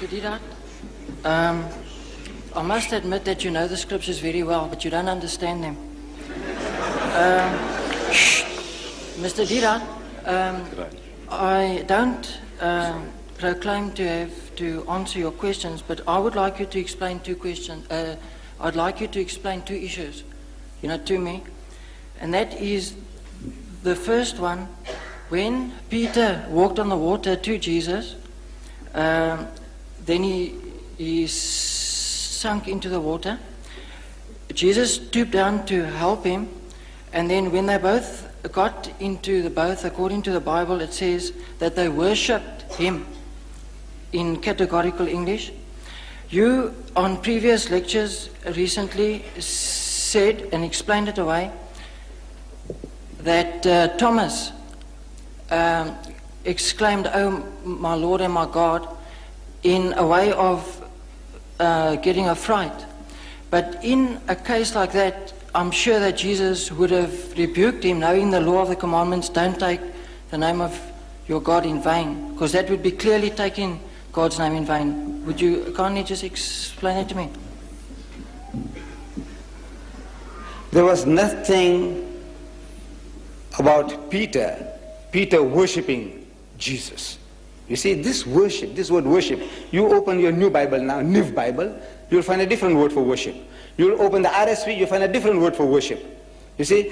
Mr. Deedat, I must admit that you know the scriptures very well, but you don't understand them. Mr. Deedat, I don't proclaim to have to answer your questions, but I would like you to explain two questions. I'd like you to explain two issues, to me. And that is the first one, when Peter walked on the water to Jesus, then he sunk into the water. Jesus stooped down to help him, and then when they both got into the boat, according to the Bible, it says that they worshipped him in categorical English. You, on previous lectures recently, said and explained it away that Thomas exclaimed, "Oh, my Lord and my God," in a way of getting a fright. But in a case like that, I'm sure that Jesus would have rebuked him, knowing the law of the commandments, don't take the name of your God in vain, because that would be clearly taking God's name in vain. Would you kindly just explain it to me? There was nothing about Peter worshipping Jesus. You see, this word worship, you open your new Bible now, New Bible, you'll find a different word for worship. You'll open the RSV, you'll find a different word for worship. You see?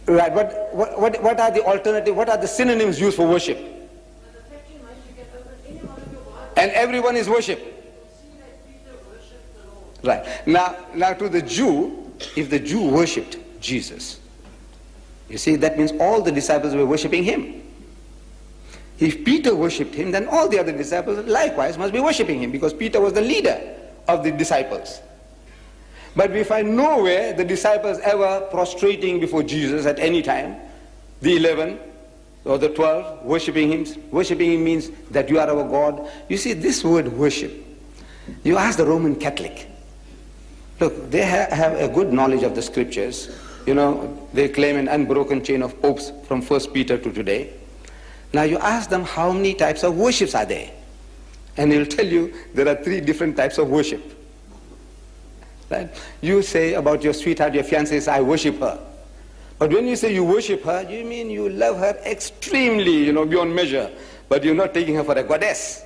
Right, but what are the alternative, what are the synonyms used for worship? And everyone is worship. Right. Now to the Jew, if the Jew worshipped Jesus, you see, that means all the disciples were worshipping him. If Peter worshipped him, then all the other disciples likewise must be worshipping him, because Peter was the leader of the disciples. But we find nowhere the disciples ever prostrating before Jesus at any time. The 11 or the 12 worshipping him. Worshipping him means that you are our God. You see, this word worship, you ask the Roman Catholic. Look, they have a good knowledge of the scriptures. They claim an unbroken chain of popes from 1 Peter to today. Now you ask them how many types of worships are there. And they'll tell you there are 3 different types of worship. Right? You say about your sweetheart, your fiancée, says, I worship her. But when you say you worship her, you mean you love her extremely, beyond measure. But you're not taking her for a goddess.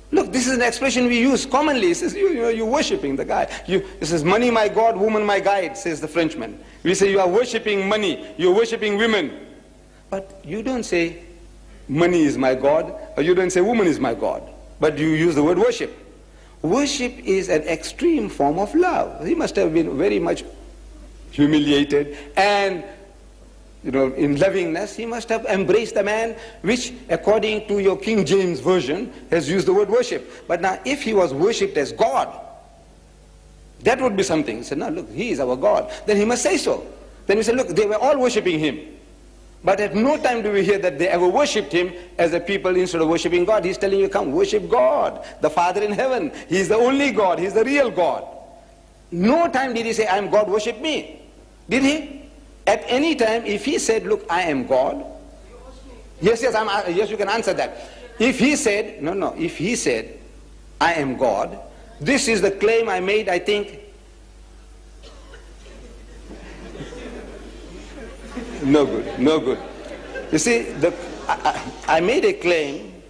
Look, this is an expression we use commonly. It says, you're worshipping the guy. It says, money my God, woman my guide, says the Frenchman. We say you are worshipping money, you're worshipping women. But you don't say, money is my God, or you don't say, woman is my God. But you use the word worship. Worship is an extreme form of love. He must have been very much humiliated, and in lovingness, he must have embraced the man, which, according to your King James Version, has used the word worship. But now, if he was worshipped as God, that would be something. He said, no, look, he is our God. Then he must say so. Then we say, look, they were all worshipping him. But at no time do we hear that they ever worshipped him as a people instead of worshipping God. He's telling you, come, worship God, the Father in heaven. He's the only God. He's the real God. No time did he say, I am God, worship me. Did he? At any time, if he said, look, I am God. Yes, you can answer that. If he said, if he said, I am God, this is the claim I made, I think. No good. You see, I made a claim,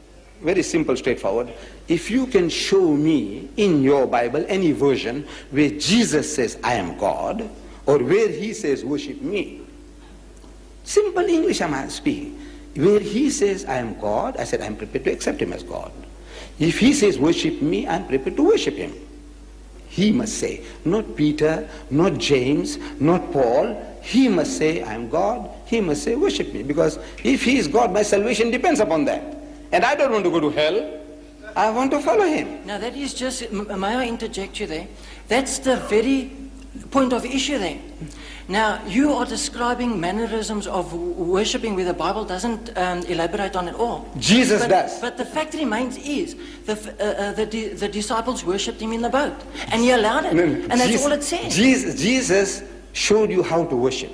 very simple, straightforward. If you can show me in your Bible any version where Jesus says, I am God, or where he says, worship me. Simple English I'm speaking. Where he says, I am God, I said, I'm prepared to accept him as God. If he says, worship me, I'm prepared to worship him. He must say, not Peter, not James, not Paul. He must say, I am God. He must say, worship me. Because if he is God, my salvation depends upon that. And I don't want to go to hell. I want to follow him. Now that is just, may I interject you there? That's the very point of issue there. Now, you are describing mannerisms of worshipping where the Bible doesn't elaborate on it all. Jesus does. But the fact remains is the disciples worshipped him in the boat. And he allowed it. And that's all it says. Jesus showed you how to worship.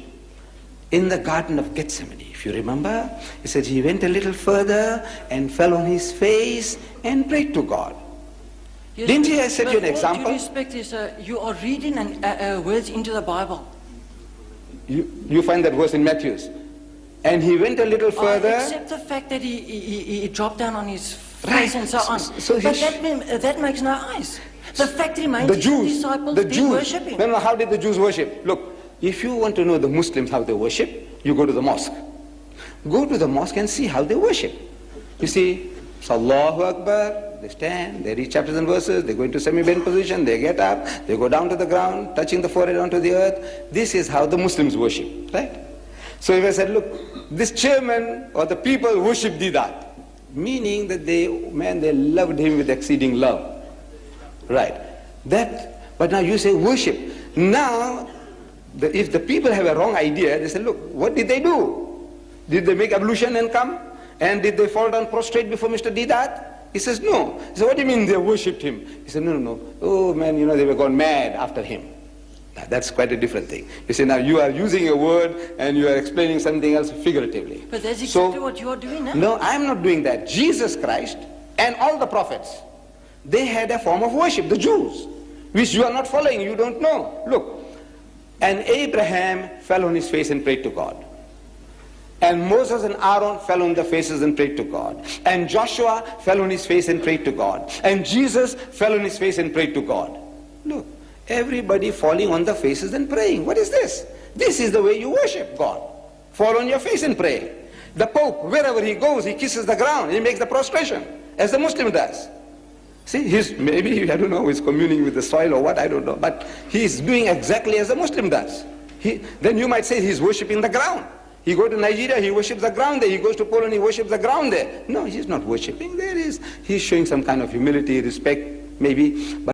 In the Garden of Gethsemane, If you remember, he said he went a little further and fell on his face and prayed to God. Yes, Didn't he set you an example? With all due respect, is, you are reading words into the Bible. You find that verse in Matthew's. And he went a little further. Except the fact that he dropped down on his face and so on. So but that makes no eyes. The fact remains the Jews, disciples the did Jews, worship him. No, how did the Jews worship? Look, if you want to know the Muslims how they worship, you go to the mosque. Go to the mosque and see how they worship. You see, Allahu Akbar, they stand, they read chapters and verses, they go into semi-bend position, they get up, they go down to the ground, touching the forehead onto the earth. This is how the Muslims worship, right? So if I said, look, this chairman or the people worship Deidat, meaning that they loved him with exceeding love. Right. But now you say worship. Now, if the people have a wrong idea, they say, look, what did they do? Did they make ablution and come? And did they fall down prostrate before Mr. Deidat? He says, no. He said, what do you mean they worshipped him? He said, no. Oh man, they were gone mad after him. Now, that's quite a different thing. You see, now you are using a word and you are explaining something else figuratively. But that's exactly what you are doing now. No, I'm not doing that. Jesus Christ and all the prophets, they had a form of worship, the Jews, which you are not following, you don't know. Look, and Abraham fell on his face and prayed to God. And Moses and Aaron fell on their faces and prayed to God. And Joshua fell on his face and prayed to God. And Jesus fell on his face and prayed to God. Look, everybody falling on their faces and praying. What is this? This is the way you worship God. Fall on your face and pray. The Pope, wherever he goes, he kisses the ground. He makes the prostration, as the Muslim does. See, maybe, I don't know, he's communing with the soil or what, I don't know. But he's doing exactly as a Muslim does. Then you might say he's worshipping the ground. He goes to Nigeria, he worships the ground there. He goes to Poland, he worships the ground there. No, he's not worshipping. He's showing some kind of humility, respect, maybe. But